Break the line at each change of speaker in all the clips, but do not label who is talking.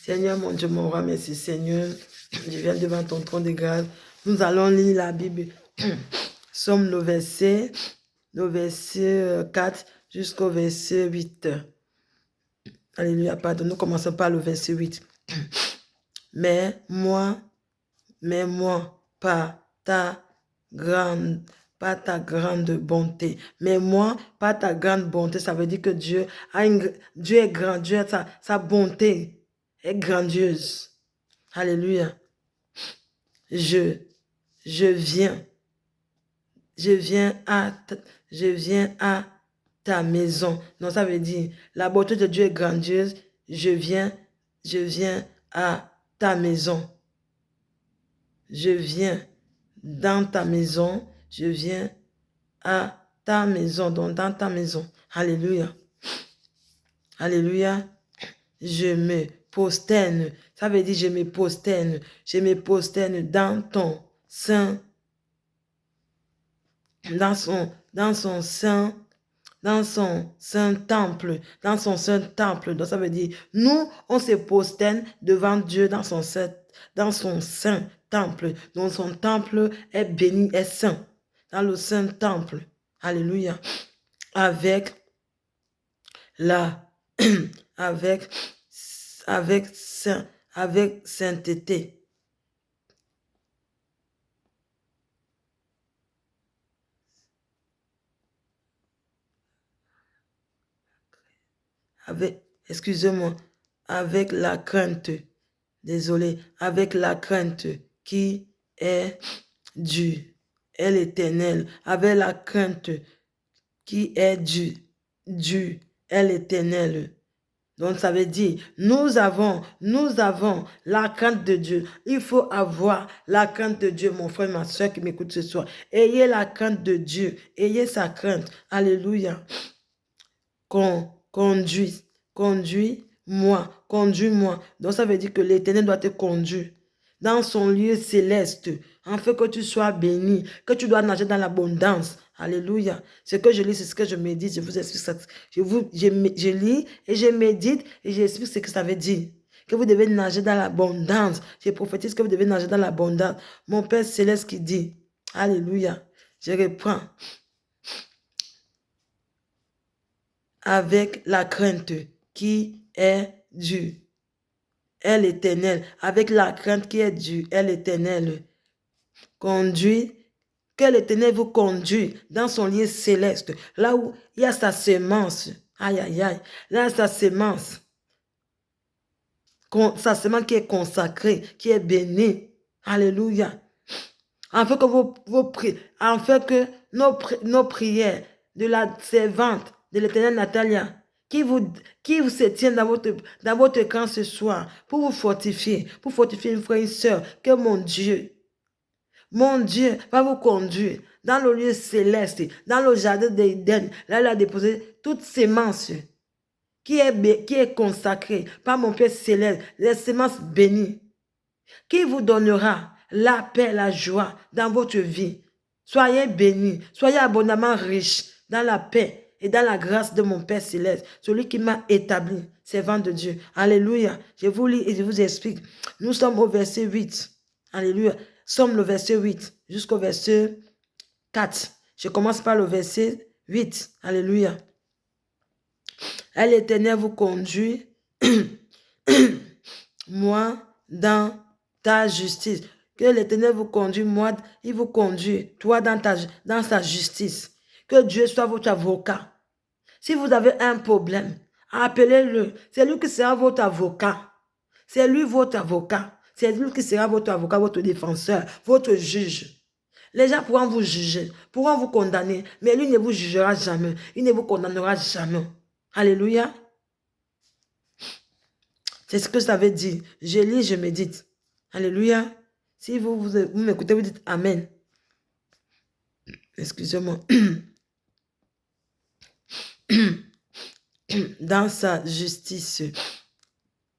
Seigneur, mon Dieu, mon roi, merci Seigneur. Je viens devant ton trône de grâce. Nous allons lire la Bible. Somme le verset 4 jusqu'au verset 8. Alléluia, pardon. Nous commençons par le verset 8. Mais moi, par ta grande bonté. Mais moi, par ta grande bonté, ça veut dire que Dieu est grand, Dieu a sa bonté est grandiose. Alléluia. Je viens à ta maison. Donc ça veut dire, la bonté de Dieu est grandiose. Je viens à ta maison. Je viens dans ta maison. Je viens à ta maison. Donc dans ta maison. Alléluia. Alléluia. Je me prosterne. Ça veut dire je me prosterne. Je me prosterne dans ton sein. Dans son saint temple, Donc ça veut dire, nous, on se prosterne devant Dieu dans son saint temple. Donc son temple est béni, est saint. Dans le saint temple. Alléluia. Avec sainteté. Excusez-moi, avec la crainte, désolé, avec la crainte qui est due, l'Éternel, avec la crainte qui est due, l'Éternel. Donc ça veut dire, nous avons la crainte de Dieu. Il faut avoir la crainte de Dieu, mon frère, ma soeur qui m'écoute ce soir. Ayez la crainte de Dieu, ayez sa crainte. Alléluia. Conduis-moi. Donc ça veut dire que l'Éternel doit te conduire dans son lieu céleste, afin que tu sois béni, que tu dois nager dans l'abondance. Alléluia. Ce que je lis, c'est ce que je médite. Je vous explique ça. Je lis et je médite et j'explique ce que ça veut dire. Que vous devez nager dans l'abondance. Je prophétise que vous devez nager dans l'abondance. Mon Père céleste qui dit, alléluia. Je reprends. Avec la crainte qui est due, l'Éternel, avec la crainte qui est due, l'Éternel, que l'Éternel vous conduit dans son lieu céleste, là où il y a sa semence, aïe aïe aïe, là sa semence qui est consacrée, qui est bénie, alléluia, afin que nos prières de la servante de l'Éternel Natalia, qui vous se tient dans votre camp ce soir, pour vous fortifier, une frère, une soeur, que mon Dieu va vous conduire dans le lieu céleste, dans le jardin d'Éden, là il a déposé toute sémence qui est consacrée par mon Père céleste, les semences bénies, qui vous donnera la paix, la joie dans votre vie. Soyez bénis, soyez abondamment riches dans la paix et dans la grâce de mon Père céleste, celui qui m'a établi, servant de Dieu. Alléluia. Je vous lis et je vous explique. Nous sommes au verset 8. Alléluia. Sommes le verset 8 jusqu'au verset 4. Je commence par le verset 8. Alléluia. L'Éternel vous conduit, moi, dans ta justice. Que l'Éternel vous conduit, moi, il vous conduit, toi, dans sa justice. Que Dieu soit votre avocat. Si vous avez un problème, appelez-le. C'est lui qui sera votre avocat. C'est lui votre avocat. C'est lui qui sera votre avocat, votre défenseur, votre juge. Les gens pourront vous juger, pourront vous condamner, mais lui ne vous jugera jamais. Il ne vous condamnera jamais. Alléluia. C'est ce que ça veut dire. Je lis, je médite. Alléluia. Si vous m'écoutez, vous dites Amen. Excusez-moi. Dans sa justice,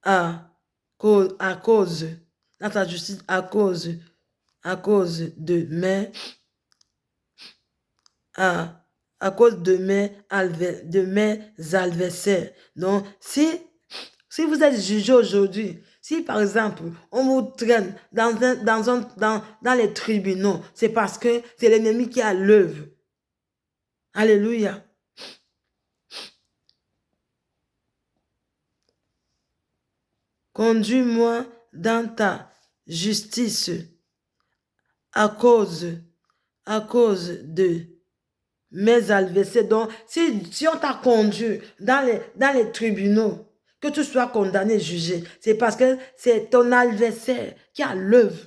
à cause de mes adversaires. Donc, si vous êtes jugé aujourd'hui, Si par exemple, on vous traîne dans les tribunaux, c'est parce que c'est l'ennemi qui a l'œuvre. Alléluia. Conduis-moi dans ta justice à cause de mes adversaires. Donc, si on t'a conduit dans les tribunaux, que tu sois condamné, jugé, c'est parce que c'est ton adversaire qui a l'œuvre.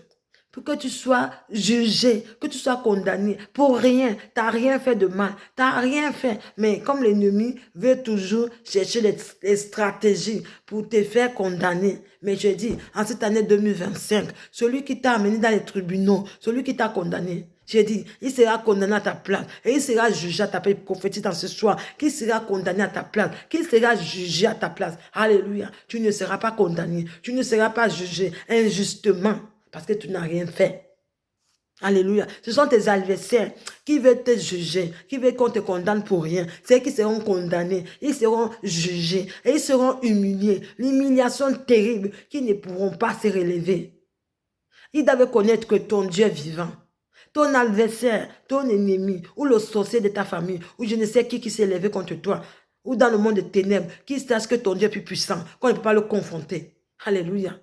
Pour que tu sois jugé, que tu sois condamné, pour rien, tu n'as rien fait de mal, tu n'as rien fait. Mais comme l'ennemi veut toujours chercher les stratégies pour te faire condamner. Mais je dis, en cette année 2025, celui qui t'a amené dans les tribunaux, celui qui t'a condamné, j'ai dit, il sera condamné à ta place et il sera jugé à ta place. Prophétise dans ce soir qu'il sera condamné à ta place, qu'il sera jugé à ta place. Alléluia. Tu ne seras pas condamné, tu ne seras pas jugé injustement parce que tu n'as rien fait. Alléluia. Ce sont tes adversaires qui veulent te juger, qui veulent qu'on te condamne pour rien. C'est qui seront condamnés, ils seront jugés et ils seront humiliés. L'humiliation terrible qui ne pourront pas se relever. Ils doivent connaître que ton Dieu est vivant. Ton adversaire, ton ennemi, ou le sorcier de ta famille, ou je ne sais qui s'est levé contre toi, ou dans le monde des ténèbres, qui sache que ton Dieu est plus puissant, qu'on ne peut pas le confronter. Alléluia.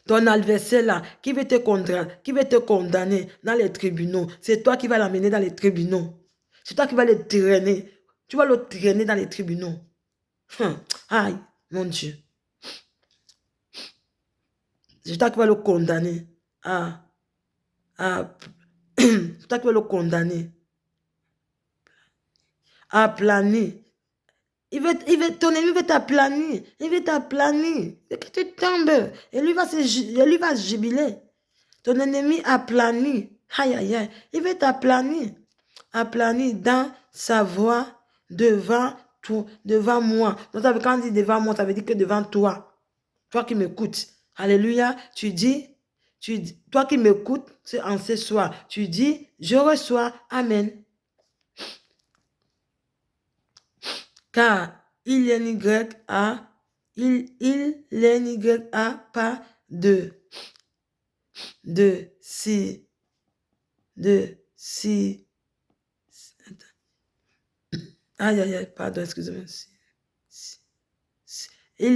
Ton adversaire là, qui veut te condamner dans les tribunaux, c'est toi qui vas l'amener dans les tribunaux. C'est toi qui vas le traîner. Tu vas le traîner dans les tribunaux. Aïe, mon Dieu. C'est toi qui vas le condamner. C'est toi qui vas le condamner à planer. Ton ennemi veut t'aplanir. Il veut t'aplanir. Et que tu tombes. Et lui va jubiler. Ton ennemi a plani. Aïe, aïe, aïe. Il veut t'aplanir. Aplanir dans sa voie devant moi. Donc, quand on dit devant moi, ça veut dire que devant toi. Toi qui m'écoutes. Alléluia. Tu dis, toi qui m'écoutes en ce soir, tu dis, je reçois. Amen. Car il n'y a pas de aïe, aïe, aïe, pardon, excusez-moi. Il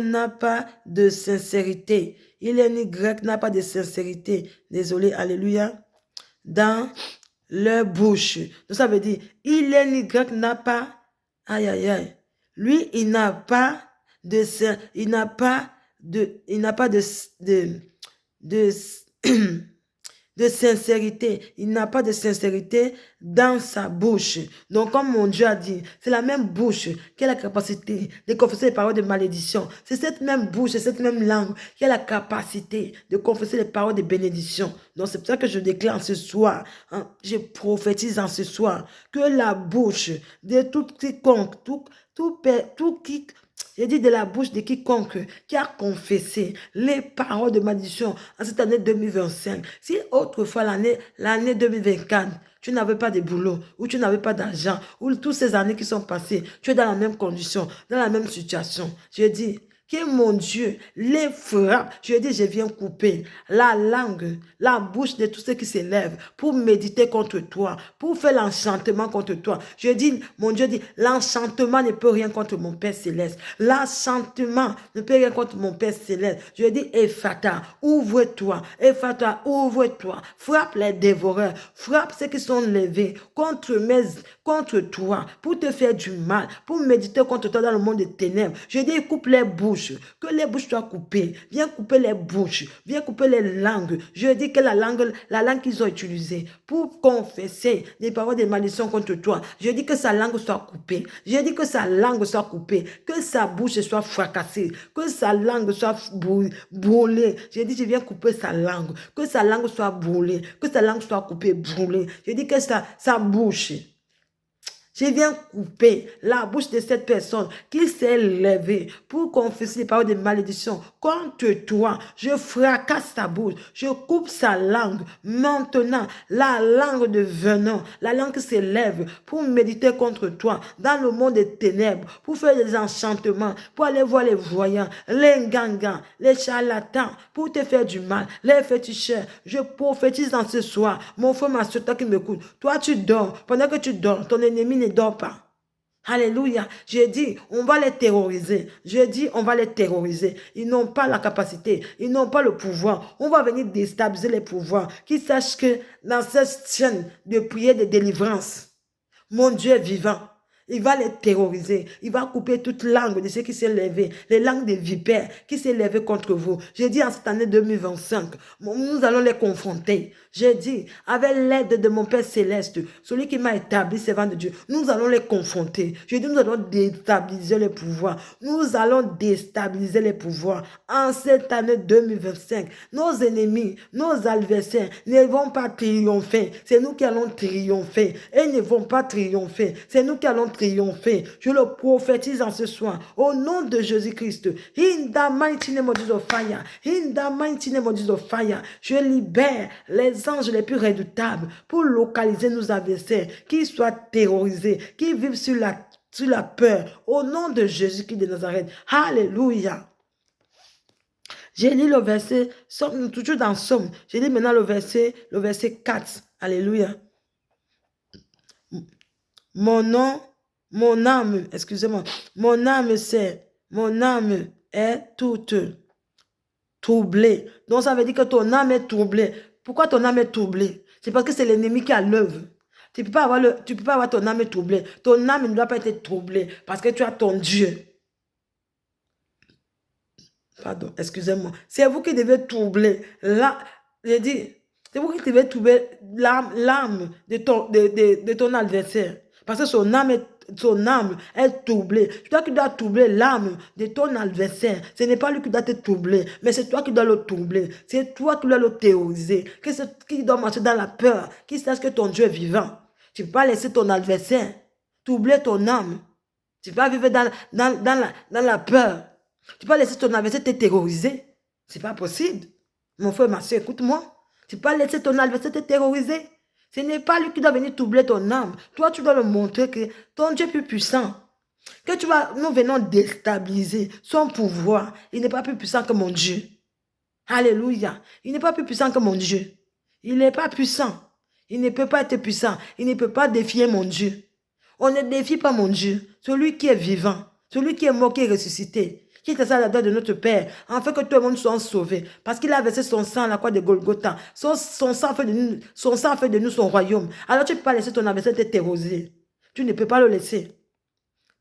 n'a pas de sincérité. Il n'a pas de sincérité. Désolé, alléluia. Dans leur bouche. Donc ça veut dire, il n'a pas, aïe, aïe, aïe. Lui, il n'a pas de de sincérité. Il n'a pas de sincérité dans sa bouche. Donc, comme mon Dieu a dit, c'est la même bouche qui a la capacité de confesser les paroles de malédiction. C'est cette même bouche, cette même langue qui a la capacité de confesser les paroles de bénédiction. Donc, c'est pour ça que je déclare ce soir, hein, je prophétise en ce soir, que la bouche de tout quiconque, j'ai dit de la bouche de quiconque qui a confessé les paroles de malédiction en cette année 2025. Si autrefois, l'année 2024, tu n'avais pas de boulot, ou tu n'avais pas d'argent, ou toutes ces années qui sont passées, tu es dans la même condition, dans la même situation. Je dis, que mon Dieu les frappe. Je dis, je viens couper la langue, la bouche de tous ceux qui s'élèvent pour méditer contre toi, pour faire l'enchantement contre toi. Je dis, mon Dieu dit, l'enchantement ne peut rien contre mon Père Céleste. L'enchantement ne peut rien contre mon Père Céleste. Je dis, Ephata, ouvre-toi. Ephata, ouvre-toi. Frappe les dévoreurs. Frappe ceux qui sont levés contre toi, pour te faire du mal, pour méditer contre toi dans le monde des ténèbres. Je dis, coupe les bouches. Que les bouches soient coupées. Viens couper les bouches. Viens couper les langues. Je dis que la langue qu'ils ont utilisée pour confesser des paroles de malédiction contre toi. Je dis que sa langue soit coupée. Je dis que sa langue soit coupée. Que sa bouche soit fracassée. Que sa langue soit brûlée. Je dis, je viens couper sa langue. Que sa langue soit brûlée. Que sa langue soit coupée, brûlée. Je dis que sa bouche. Je viens couper la bouche de cette personne qui s'est levée pour confesser les paroles de malédiction contre toi. Je fracasse sa bouche, je coupe sa langue. Maintenant, la langue de venin, la langue qui s'élève pour méditer contre toi dans le monde des ténèbres, pour faire des enchantements, pour aller voir les voyants, les gangans, les charlatans, pour te faire du mal, les féticheurs. Je prophétise en ce soir, mon frère, ma soeur, toi qui m'écoute, toi tu dors, pendant que tu dors, ton ennemi ne dort pas. Alléluia. J'ai dit, on va les terroriser. J'ai dit, on va les terroriser. Ils n'ont pas la capacité. Ils n'ont pas le pouvoir. On va venir déstabiliser les pouvoirs. Qu'ils sachent que dans cette chaîne de prière de délivrance, mon Dieu est vivant. Il va les terroriser. Il va couper toute langue de ceux qui s'est levé. Les langues des vipères qui s'est levé contre vous. J'ai dit en cette année 2025, nous allons les confronter. J'ai dit, avec l'aide de mon Père Céleste, celui qui m'a établi, servant de Dieu, nous allons les confronter. J'ai dit, nous allons déstabiliser les pouvoirs. Nous allons déstabiliser les pouvoirs. En cette année 2025, nos ennemis, nos adversaires ne vont pas triompher. C'est nous qui allons triompher. Et ils ne vont pas triompher. C'est nous qui allons triompher. Je le prophétise en ce soir. Au nom de Jésus-Christ. In the mighty name of Jesus fire. In the mighty name of Jesus fire. Je libère les anges les plus redoutables pour localiser nos adversaires, qui soient terrorisés, qui vivent sur la peur. Au nom de Jésus-Christ de Nazareth. Alléluia. J'ai lu le verset, toujours dans Somme. J'ai lu maintenant le verset 4. Alléluia. Mon âme est toute troublée. Donc ça veut dire que ton âme est troublée. Pourquoi ton âme est troublée? C'est parce que c'est l'ennemi qui a l'œuvre. Tu ne peux pas avoir ton âme troublée. Ton âme ne doit pas être troublée parce que tu as ton Dieu. Pardon, excusez-moi. C'est vous qui devez troubler. Là, j'ai dit, c'est vous qui devez troubler l'âme de ton adversaire. Parce que son âme est troublée. C'est toi qui dois troubler l'âme de ton adversaire. Ce n'est pas lui qui doit te troubler, mais c'est toi qui dois le troubler. C'est toi qui dois le terroriser. Qui doit marcher dans la peur. Qui sache que ton Dieu est vivant. Tu ne peux pas laisser ton adversaire troubler ton âme. Tu ne peux pas vivre dans la peur. Tu ne peux pas laisser ton adversaire te terroriser. Ce n'est pas possible. Mon frère, ma soeur, écoute-moi. Tu ne peux pas laisser ton adversaire te terroriser. Ce n'est pas lui qui doit venir troubler ton âme. Toi, tu dois le montrer que ton Dieu est plus puissant. Que nous venons déstabiliser son pouvoir. Il n'est pas plus puissant que mon Dieu. Alléluia. Il n'est pas plus puissant que mon Dieu. Il n'est pas puissant. Il ne peut pas être puissant. Il ne peut pas défier mon Dieu. On ne défie pas mon Dieu. Celui qui est vivant. Celui qui est mort, qui est ressuscité. Qui est à la droite de notre Père, afin que tout le monde soit sauvé. Parce qu'il a versé son sang à la croix de Golgotha. Son sang fait de nous son royaume. Alors tu ne peux pas laisser ton adversaire te terroriser. Tu ne peux pas le laisser.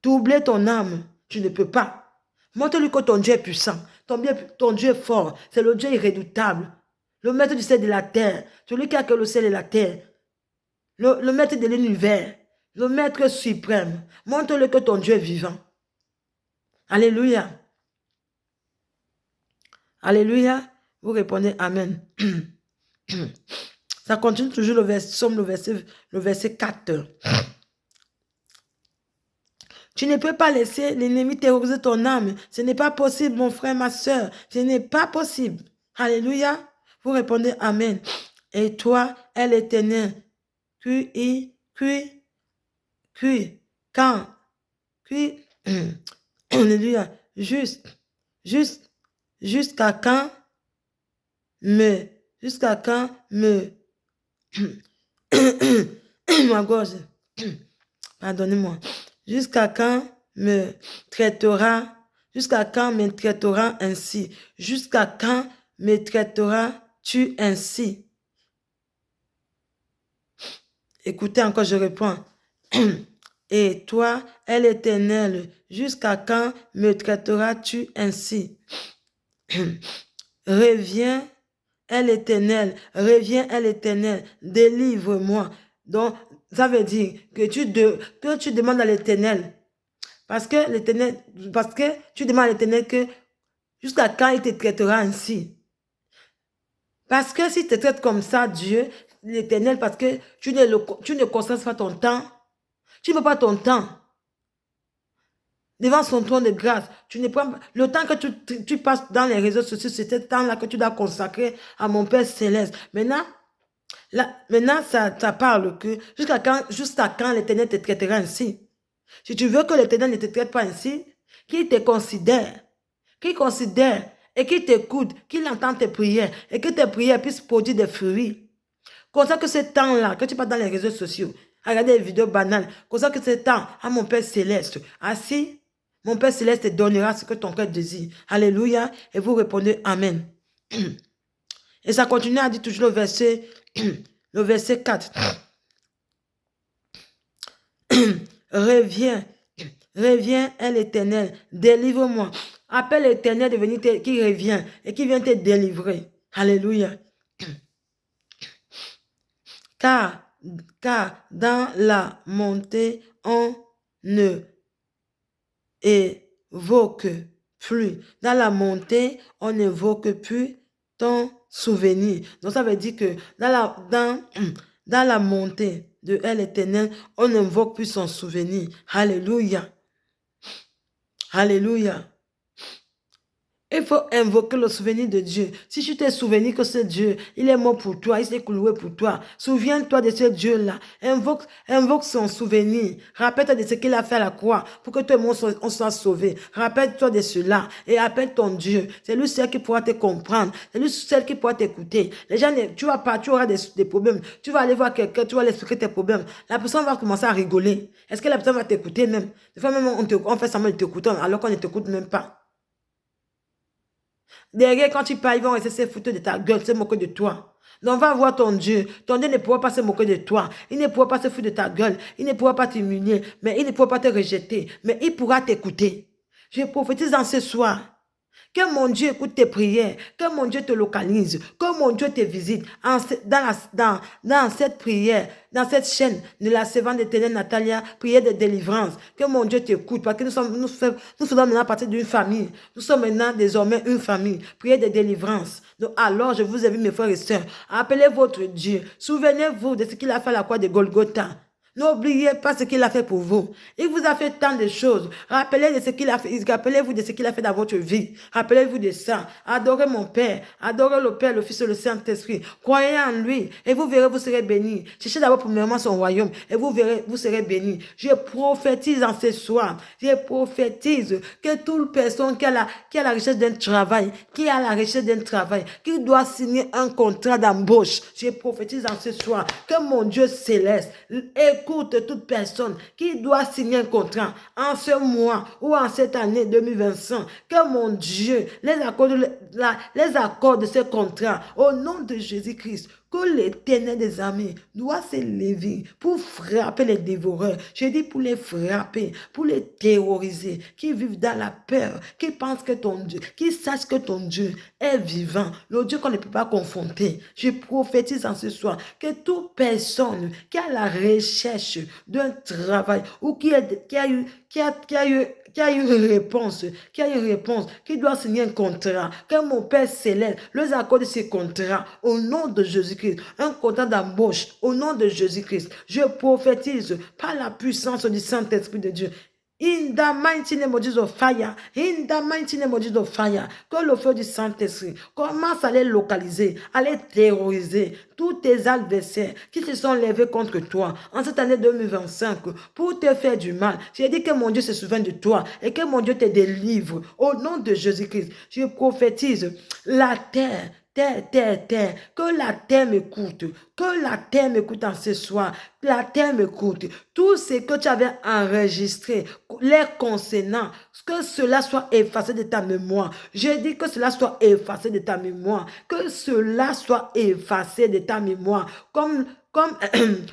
Troubler ton âme, tu ne peux pas. Montre-lui que ton Dieu est puissant. Ton Dieu est fort. C'est le Dieu irréductible. Le maître du ciel et de la terre. Celui qui a que le ciel et la terre. Le maître de l'univers. Le maître suprême. Montre-lui que ton Dieu est vivant. Alléluia. Alléluia. Vous répondez Amen. Ça continue toujours le verset 4. Tu ne peux pas laisser l'ennemi terroriser ton âme. Ce n'est pas possible, mon frère, ma soeur. Ce n'est pas possible. Alléluia. Vous répondez Amen. Et toi, elle est éternelle. Alléluia. Jusqu'à quand ma gorge, pardonnez-moi, jusqu'à quand me traitera ainsi? Jusqu'à quand me traiteras-tu ainsi? Écoutez encore, je réponds. Et toi, elle est éternelle, jusqu'à quand me traiteras-tu ainsi? Reviens, elle éternelle, délivre-moi. Donc, ça veut dire que tu demandes à l'Éternel, parce que tu demandes à l'Éternel que jusqu'à quand il te traitera ainsi. Parce que si tu te traites comme ça, Dieu, l'Éternel, parce que tu ne consacres pas ton temps, Tu ne veux pas ton temps devant son trône de grâce. Tu ne prends pas le temps que tu passes dans les réseaux sociaux, c'est ce temps-là que tu dois consacrer à mon Père Céleste. Maintenant, ça parle que jusqu'à quand l'Éternel te traitera ainsi. Si tu veux que l'Éternel ne te traite pas ainsi, qu'il te considère, et qu'il t'écoute, qu'il entend tes prières et que tes prières puissent produire des fruits. Consacre ce temps-là, que tu passes dans les réseaux sociaux, à regarder des vidéos banales, consacre ce temps à mon Père Céleste. Ainsi, mon Père Céleste te donnera ce que ton cœur désire. Alléluia. Et vous répondez Amen. Et ça continue à dire toujours le verset 4. Reviens, est l'Éternel, délivre-moi. Appelle l'Éternel de venir qui revient et qui vient te délivrer. Alléluia. Car dans la montée, on ne évoque plus. Dans la montée, on n'évoque plus ton souvenir. Donc ça veut dire que dans la montée de l'Éternel, on n'invoque plus son souvenir. Alléluia. Alléluia. Il faut invoquer le souvenir de Dieu. Si tu t'es souvenu que ce Dieu, il est mort pour toi, il s'est cloué pour toi. Souviens-toi de ce Dieu-là. Invoque son souvenir. Rappelle-toi de ce qu'il a fait à la croix pour que tout le monde soit sauvé. Rappelle-toi de cela et appelle ton Dieu. C'est lui seul qui pourra te comprendre. C'est lui seul qui pourra t'écouter. Les gens, tu auras des problèmes. Tu vas aller voir quelqu'un, tu vas lui expliquer tes problèmes. La personne va commencer à rigoler. Est-ce que la personne va t'écouter même? Des fois même, on fait semblant de t'écouter alors qu'on ne t'écoute même pas. Derrière, quand tu parles, ils vont rester se foutre de ta gueule, se moquer de toi. Donc, va voir ton Dieu. Ton Dieu ne pourra pas se moquer de toi. Il ne pourra pas se foutre de ta gueule. Il ne pourra pas t'humilier. Mais il ne pourra pas te rejeter. Mais il pourra t'écouter. Je prophétise en ce soir. Que mon Dieu écoute tes prières, que mon Dieu te localise, que mon Dieu te visite dans cette prière, dans cette chaîne de la servante d'éternel Natalia, prière de délivrance. Que mon Dieu t'écoute, parce que nous faisons maintenant partie d'une famille. Nous sommes maintenant désormais une famille, prière de délivrance. Donc alors, je vous invite mes frères et sœurs, appelez votre Dieu. Souvenez-vous de ce qu'il a fait à la croix de Golgotha. N'oubliez pas ce qu'il a fait pour vous. Il vous a fait tant de choses. Rappelez-vous de ce qu'il a fait. Rappelez-vous de ce qu'il a fait dans votre vie. Rappelez-vous de ça. Adorez mon Père. Adorez le Père, le Fils et le Saint-Esprit. Croyez en lui et vous verrez, vous serez bénis. Cherchez d'abord premièrement son royaume et vous verrez, vous serez bénis. Je prophétise en ce soir. Je prophétise que toute personne qui a la recherche d'un travail, qui doit signer un contrat d'embauche, je prophétise en ce soir que mon Dieu céleste écoute toute personne qui doit signer un contrat en ce mois ou en cette année 2025, que mon Dieu les accorde ce contrat au nom de Jésus-Christ. Que l'Éternel des armées doit s'élever pour frapper les dévoreurs. Je dis pour les frapper, pour les terroriser, qui vivent dans la peur, qui pensent que ton Dieu, qui sachent que ton Dieu est vivant, le Dieu qu'on ne peut pas confronter. Je prophétise en ce soir que toute personne qui a la recherche d'un travail ou qui a eu une réponse, qui doit signer un contrat, que mon Père céleste leur accorde ce contrat au nom de Jésus-Christ, un contrat d'embauche au nom de Jésus-Christ. Je prophétise par la puissance du Saint-Esprit de Dieu. In the mighty name of Jesus, fire. In the mighty name of Jesus, fire. Que le feu du Saint-Esprit commence à les localiser, à les terroriser. Tous tes adversaires qui se sont levés contre toi en cette année 2025 pour te faire du mal. J'ai dit que mon Dieu se souvient de toi et que mon Dieu te délivre au nom de Jésus-Christ. Je prophétise la terre. Terre, que la terre m'écoute en ce soir, la terre m'écoute, tout ce que tu avais enregistré, les concernant, que cela soit effacé de ta mémoire, je dis que cela soit effacé de ta mémoire, que cela soit effacé de ta mémoire, comme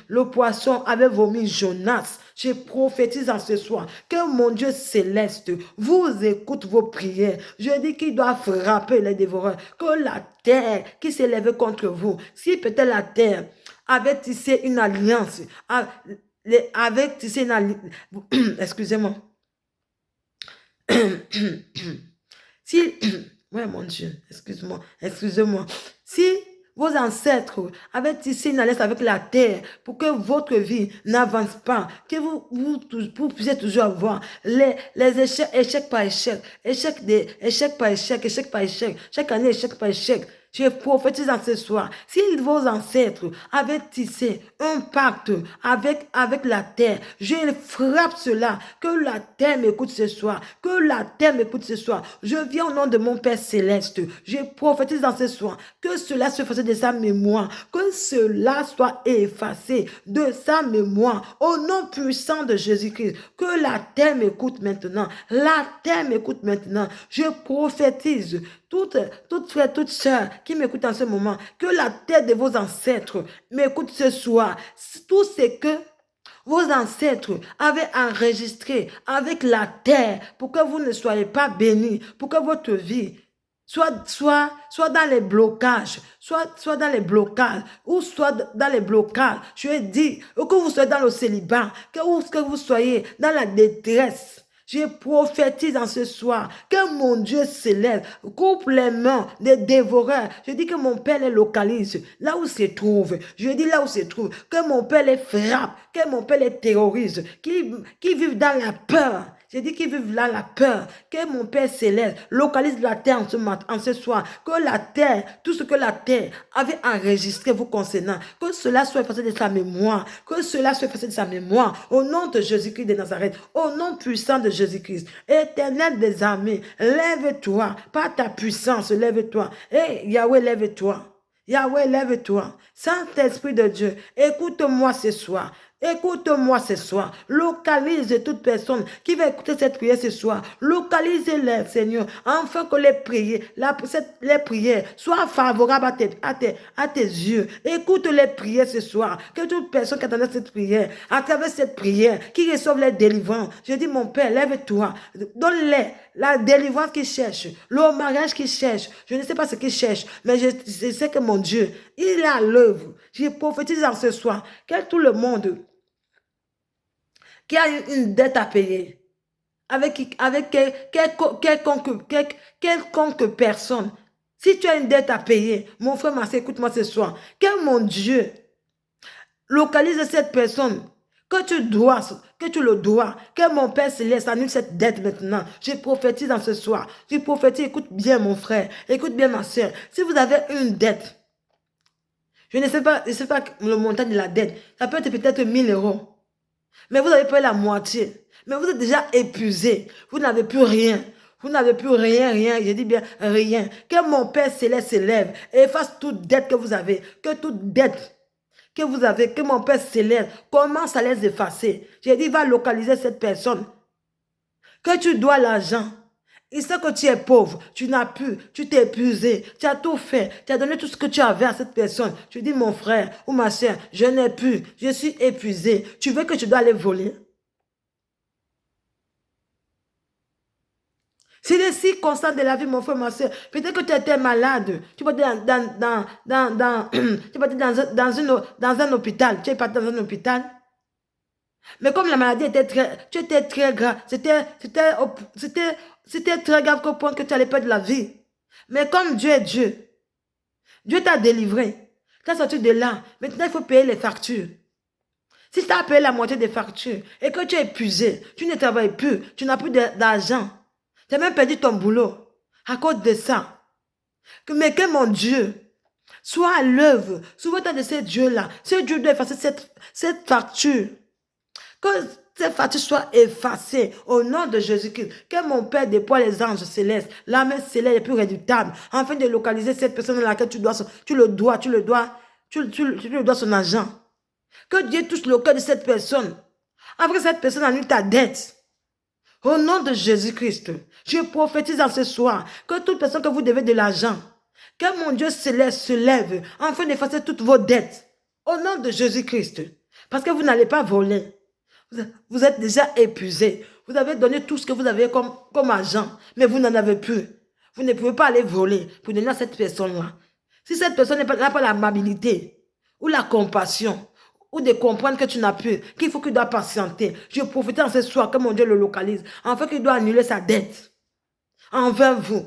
le poisson avait vomi Jonas. Je prophétise en ce soir que mon Dieu céleste vous écoute vos prières. Je dis qu'il doit frapper les dévoreurs, que la terre qui s'est levée contre vous, si peut-être la terre avait tissé une alliance, excusez-moi. Si, ouais, mon Dieu, excusez-moi. Si vos ancêtres avaient tissé une alliance avec la terre pour que votre vie n'avance pas, que vous puissiez toujours avoir les échecs, échec par échec, échec par échec, échec par échec, chaque année, échec par échec. Je prophétise en ce soir. Si vos ancêtres avaient tissé un pacte avec la terre, je frappe cela. Que la terre m'écoute ce soir. Que la terre m'écoute ce soir. Je viens au nom de mon Père Céleste. Je prophétise en ce soir. Que cela se fasse de sa mémoire. Que cela soit effacé de sa mémoire. Au nom puissant de Jésus-Christ. Que la terre m'écoute maintenant. La terre m'écoute maintenant. Je prophétise. Toute frère, toute sœur qui m'écoute en ce moment, que la terre de vos ancêtres m'écoute ce soir. Tout ce que vos ancêtres avaient enregistré avec la terre pour que vous ne soyez pas bénis, pour que votre vie soit dans les blocages, soit dans les blocages, ou soit dans les blocages. Je ai dit, que vous soyez dans le célibat, que vous soyez dans la détresse. Je prophétise en ce soir que mon Dieu céleste coupe les mains des dévoreurs. Je dis que mon Père les localise là où se trouve. Je dis là où se trouve. Que mon Père les frappe. Que mon Père les terrorise. Qui vivent dans la peur. J'ai dit qu'ils vivent là la peur. Que mon Père céleste localise la terre en ce matin, en ce soir. Que la terre, tout ce que la terre avait enregistré vous concernant, que cela soit effacé de sa mémoire. Que cela soit effacé de sa mémoire. Au nom de Jésus-Christ de Nazareth. Au nom puissant de Jésus-Christ. Éternel des armées, lève-toi. Par ta puissance, lève-toi. Et Yahweh, lève-toi. Yahweh, lève-toi. Saint-Esprit de Dieu, écoute-moi ce soir. Écoute-moi ce soir. Localise toute personne qui va écouter cette prière ce soir. Localise-les, Seigneur, afin que les prières soient favorables à tes yeux. Écoute les prières ce soir. Que toute personne qui attendait cette prière, à travers cette prière, qui reçoive les délivrances. Je dis, mon Père, lève-toi. Donne-les la délivrance qu'ils cherchent, le mariage qu'ils cherchent. Je ne sais pas ce qu'ils cherchent, mais je sais que mon Dieu, il est à l'œuvre. Je prophétise en ce soir que tout le monde qui a une dette à payer, avec quelconque personne, si tu as une dette à payer, mon frère, ma soeur, écoute-moi ce soir, que mon Dieu localise cette personne, que tu le dois, que mon Père Céleste annule cette dette maintenant. Je prophétise en ce soir. Je prophétise, écoute bien mon frère, écoute bien ma soeur. Si vous avez une dette, je ne sais pas le montant de la dette, ça peut être peut-être 1000 euros. Mais vous avez payé la moitié. Mais vous êtes déjà épuisé. Vous n'avez plus rien. Vous n'avez plus rien. Je dis bien rien. Que mon Père Céleste s'élève et efface toute dette que vous avez. Que toute dette que vous avez, que mon Père Céleste commence à les effacer. J'ai dit, va localiser cette personne. Que tu dois l'argent. Il sait que tu es pauvre, tu n'as plus, tu t'es épuisé, tu as tout fait, tu as donné tout ce que tu avais à cette personne. Tu dis, mon frère ou ma soeur, je n'ai plus, je suis épuisé. Tu veux que je dois aller voler? C'est les circonstances de la vie, mon frère, ma soeur. Peut-être que tu étais malade. Tu peux être dans un hôpital. Tu es parti dans un hôpital. Mais comme la maladie était très grave, c'était très grave au point que tu allais perdre la vie. Mais comme Dieu est Dieu, Dieu t'a délivré. Tu as sorti de là. Maintenant, il faut payer les factures. Si tu as payé la moitié des factures et que tu es épuisé, tu ne travailles plus, tu n'as plus d'argent, tu as même perdu ton boulot à cause de ça. Mais que mon Dieu soit à l'œuvre. Souviens-toi de ce Dieu-là. Ce Dieu doit effacer cette facture. Que cette facture soit effacée au nom de Jésus-Christ. Que mon Père déploie les anges célestes, la main céleste est plus réductable, afin de localiser cette personne à laquelle tu le dois son argent. Que Dieu touche le cœur de cette personne, afin que cette personne annule ta dette. Au nom de Jésus-Christ, je prophétise en ce soir que toute personne que vous devez de l'argent, que mon Dieu céleste se lève, afin d'effacer toutes vos dettes. Au nom de Jésus-Christ. Parce que vous n'allez pas voler. Vous êtes déjà épuisé. Vous avez donné tout ce que vous avez comme argent, mais vous n'en avez plus. Vous ne pouvez pas aller voler pour donner à cette personne-là. Si cette personne n'a pas l'amabilité ou la compassion, ou de comprendre que tu n'as plus, qu'il faut qu'il doit patienter, je profite en ce soir que mon Dieu le localise, afin qu'il doit annuler sa dette envers vous.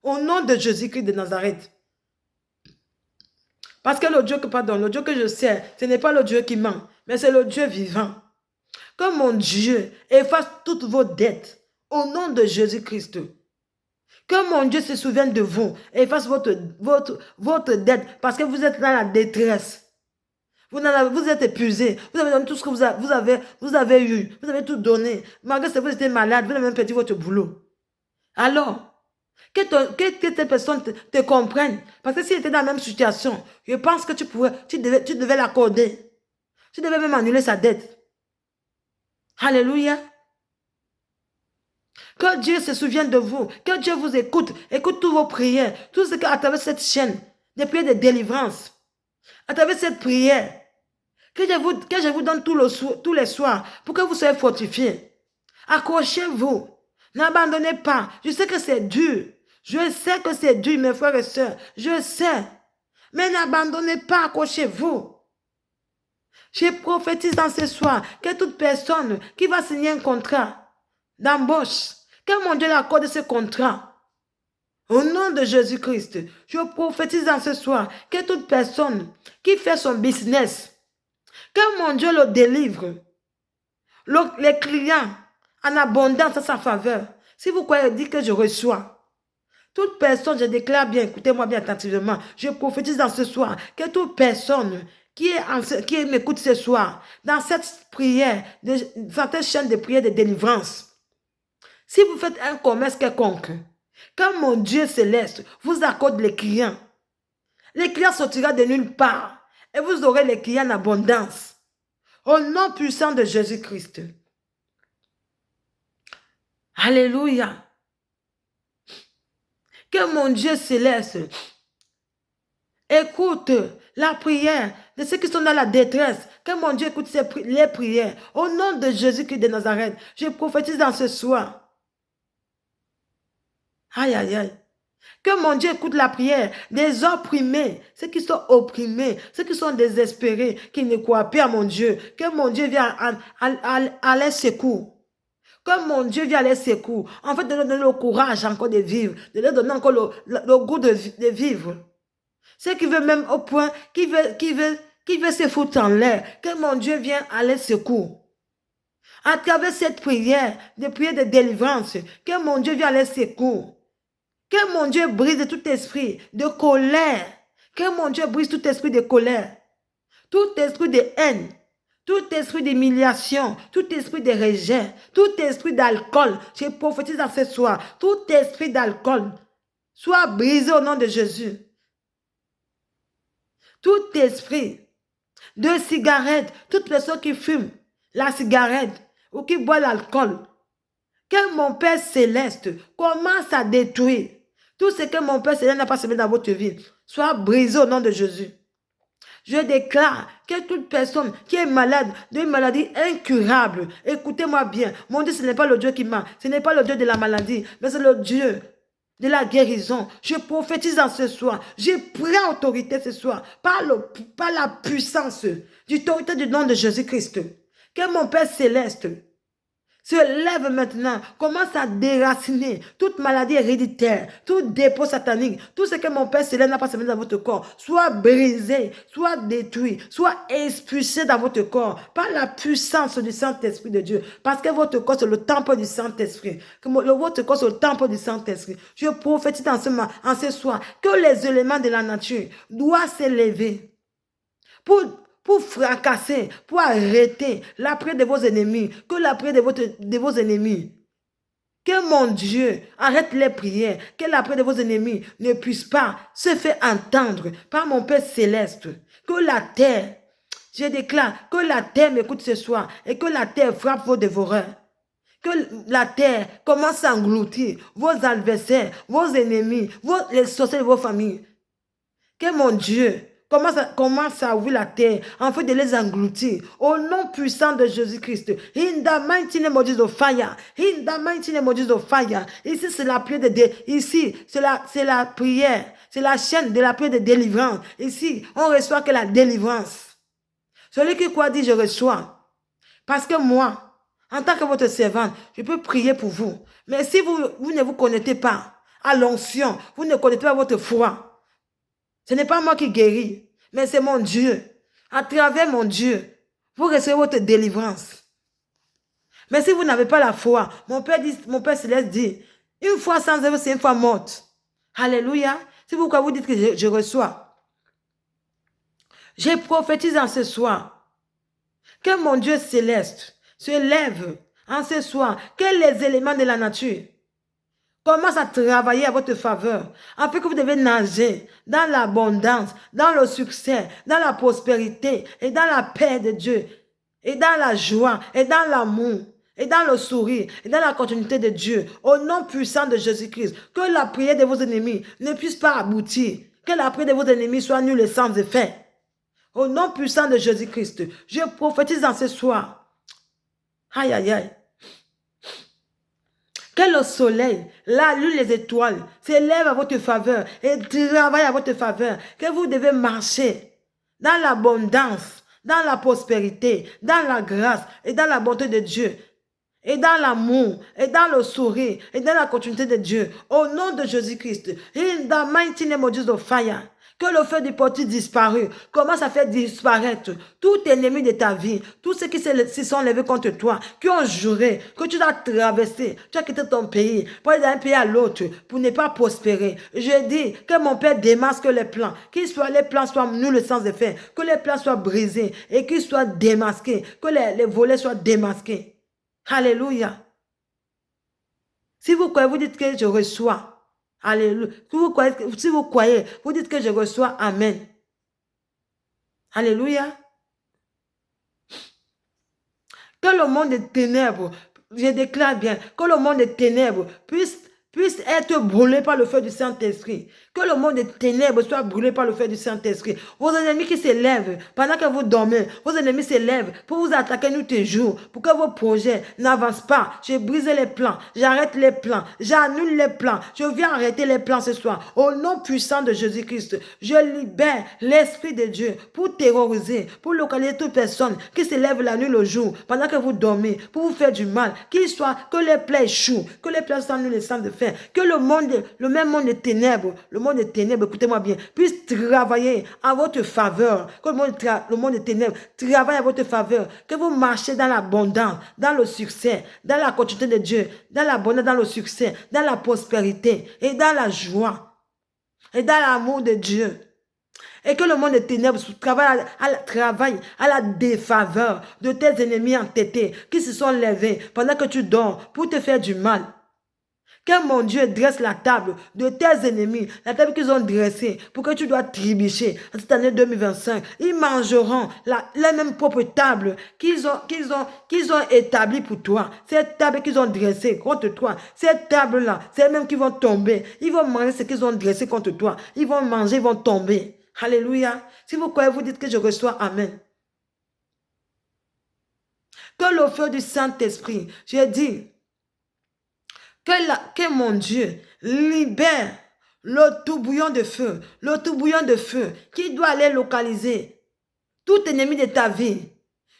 Au nom de Jésus-Christ de Nazareth. Parce que le Dieu que, pardon, le Dieu que je sers, ce n'est pas le Dieu qui ment, mais c'est le Dieu vivant. Que mon Dieu efface toutes vos dettes au nom de Jésus-Christ. Que mon Dieu se souvienne de vous et efface votre dette parce que vous êtes dans la détresse. Vous êtes épuisé. Vous avez donné tout ce que vous avez eu. Vous avez tout donné. Malgré que vous étiez malade, vous avez même perdu votre boulot. Alors, que tes personnes te comprennent. Parce que s'ils étaient dans la même situation, je pense que tu devais l'accorder. Tu devais même annuler sa dette. Alléluia. Que Dieu se souvienne de vous. Que Dieu vous écoute. Écoute toutes vos prières. Tout ce qu'à travers cette chaîne, des prières de délivrance, à travers cette prière, que je vous donne tous les soirs pour que vous soyez fortifiés. Accrochez-vous. N'abandonnez pas. Je sais que c'est dur. Je sais que c'est dur, mes frères et sœurs. Je sais. Mais n'abandonnez pas. Accrochez-vous. Je prophétise dans ce soir que toute personne qui va signer un contrat d'embauche, que mon Dieu l'accorde ce contrat. Au nom de Jésus-Christ, je prophétise dans ce soir que toute personne qui fait son business, que mon Dieu le délivre. Les clients en abondance à sa faveur. Si vous croyez dire que je reçois, toute personne, je déclare bien, écoutez-moi bien attentivement, je prophétise dans ce soir que toute personne qui m'écoute ce soir, dans cette prière, dans cette chaîne de prière de délivrance, si vous faites un commerce quelconque, quand mon Dieu céleste vous accorde les clients sortiront de nulle part et vous aurez les clients en abondance. Au nom puissant de Jésus-Christ. Alléluia. Que mon Dieu céleste écoute la prière de ceux qui sont dans la détresse. Que mon Dieu écoute les prières. Au nom de Jésus-Christ de Nazareth, je prophétise dans ce soir. Aïe, aïe, aïe. Que mon Dieu écoute la prière des opprimés, ceux qui sont opprimés, ceux qui sont désespérés, qui ne croient pas à mon Dieu. Que mon Dieu vienne à leur secours. Que mon Dieu vienne à leur secours. En fait, de leur donner le courage encore de vivre, de leur donner encore le goût de vivre. Ceux qui veulent même au point, qui veulent se foutre en l'air, que mon Dieu vienne à leur secours. À travers cette prière, de prière de délivrance, que mon Dieu vienne à leur secours. Que mon Dieu brise tout esprit de colère. Que mon Dieu brise tout esprit de colère. Tout esprit de haine. Tout esprit d'humiliation. Tout esprit de rejet. Tout esprit d'alcool. Je prophétise à ce soir. Tout esprit d'alcool soit brisé au nom de Jésus. Tout esprit de cigarette. Toute personne qui fume la cigarette ou qui boit l'alcool. Que mon Père Céleste commence à détruire tout ce que mon Père Céleste n'a pas semé dans votre vie, soit brisé au nom de Jésus. Je déclare que toute personne qui est malade d'une maladie incurable, écoutez-moi bien, mon Dieu, ce n'est pas le Dieu qui ment, ce n'est pas le Dieu de la maladie, mais c'est le Dieu de la guérison. Je prophétise en ce soir, je prends autorité ce soir, par la puissance d'autorité du nom de Jésus-Christ. Que mon Père Céleste se lève maintenant, commence à déraciner toute maladie héréditaire, tout dépôt satanique, tout ce que mon Père Céleste n'a pas semé dans votre corps, soit brisé, soit détruit, soit expulsé dans votre corps par la puissance du Saint-Esprit de Dieu. Parce que votre corps, c'est le temple du Saint-Esprit. Votre corps, c'est le temple du Saint-Esprit. Je prophétise en ce soir que les éléments de la nature doivent s'élever pour fracasser, pour arrêter la prière de vos ennemis, que la prière de vos ennemis, que mon Dieu arrête les prières, que la prière de vos ennemis ne puisse pas se faire entendre par mon Père Céleste, que la terre, je déclare, que la terre m'écoute ce soir et que la terre frappe vos dévoreurs. Que la terre commence à engloutir vos adversaires, vos ennemis, les sorciers de vos familles. Que mon Dieu commence à ouvrir la terre en fait de les engloutir au nom puissant de Jésus-Christ. In the mighty name of Jesus, fire. In the mighty name of Jesus, fire. Ici, c'est la prière ici, c'est la prière. C'est la chaîne de la prière de délivrance. Ici, on reçoit que la délivrance. Celui qui croit dit, je reçois. Parce que moi, en tant que votre servante, je peux prier pour vous. Mais si vous ne vous connectez pas à l'onction, vous ne connaissez pas votre foi, ce n'est pas moi qui guéris, Mais c'est mon Dieu. À travers mon Dieu, vous recevez votre délivrance. Mais si vous n'avez pas la foi, mon Père Céleste dit, une fois sans œuvre, c'est une fois morte. Alléluia. C'est pourquoi vous dites que je reçois. Je prophétise en ce soir que mon Dieu céleste se lève en ce soir, que les éléments de la nature commencent à travailler à votre faveur, afin que vous devez nager dans l'abondance, dans le succès, dans la prospérité et dans la paix de Dieu, et dans la joie, et dans l'amour, et dans le sourire, et dans la continuité de Dieu, au nom puissant de Jésus-Christ. Que la prière de vos ennemis ne puisse pas aboutir, que la prière de vos ennemis soit nulle et sans effet. Au nom puissant de Jésus-Christ, je prophétise en ce soir. Aïe, aïe, aïe. Que le soleil, la lune, les étoiles s'élèvent à votre faveur et travaillent à votre faveur. Que vous devez marcher dans l'abondance, dans la prospérité, dans la grâce et dans la bonté de Dieu. Et dans l'amour, et dans le sourire, et dans la continuité de Dieu. Au nom de Jésus-Christ. In the mighty name of Jesus fire. Que le feu du portail disparu commence à faire disparaître tout ennemi de ta vie, tous ceux qui se sont levés contre toi, qui ont juré que tu dois traverser, tu as quitté ton pays, pour aller d'un pays à l'autre, pour ne pas prospérer. Je dis que mon Père démasque les plans, les plans soient nuls sans effet, que les plans soient brisés et qu'ils soient démasqués, que les volets soient démasqués. Alléluia. Si vous croyez, vous dites que je reçois. Alléluia. Si vous croyez, vous dites que je reçois. Amen. Alléluia. Que le monde des ténèbres, je déclare bien, que le monde des ténèbres puisse être brûlé par le feu du Saint-Esprit. Que le monde des ténèbres soit brûlé par le feu du Saint-Esprit. Vos ennemis qui s'élèvent pendant que vous dormez, vos ennemis s'élèvent pour vous attaquer nuit et jour, pour que vos projets n'avancent pas. Je brise les plans, j'arrête les plans, j'annule les plans. Je viens arrêter les plans ce soir. Au nom puissant de Jésus-Christ, je libère l'Esprit de Dieu pour terroriser, pour localiser toute personne qui s'élève la nuit le jour, pendant que vous dormez, pour vous faire du mal. Que les plaies échouent, que les plaies soient nulles et sans effet. Que le même monde des ténèbres, écoutez-moi bien, puisse travailler en votre faveur. Que le monde des ténèbres travaille en votre faveur. Que vous marchez dans l'abondance, dans le succès, dans la continuité de Dieu, dans l'abondance, dans le succès, dans la prospérité et dans la joie et dans l'amour de Dieu. Et que le monde des ténèbres travaille à la défaveur de tes ennemis entêtés qui se sont levés pendant que tu dors pour te faire du mal. Que mon Dieu dresse la table de tes ennemis, la table qu'ils ont dressée pour que tu dois trébucher en cette année 2025. Ils mangeront la même propre table qu'ils ont établie pour toi. Cette table qu'ils ont dressée contre toi, cette table-là, c'est eux-mêmes qui vont tomber. Ils vont manger ce qu'ils ont dressé contre toi. Ils vont manger, ils vont tomber. Alléluia. Si vous croyez, vous dites que je reçois. Amen. Que le feu du Saint-Esprit, j'ai dit, que mon Dieu libère le tourbillon de feu, qui doit aller localiser tout ennemi de ta vie.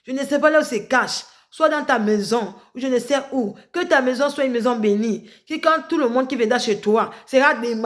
Je ne sais pas là où se cache, soit dans ta maison, ou je ne sais où, que ta maison soit une maison bénie, que quand tout le monde qui viendra chez toi sera démarqué.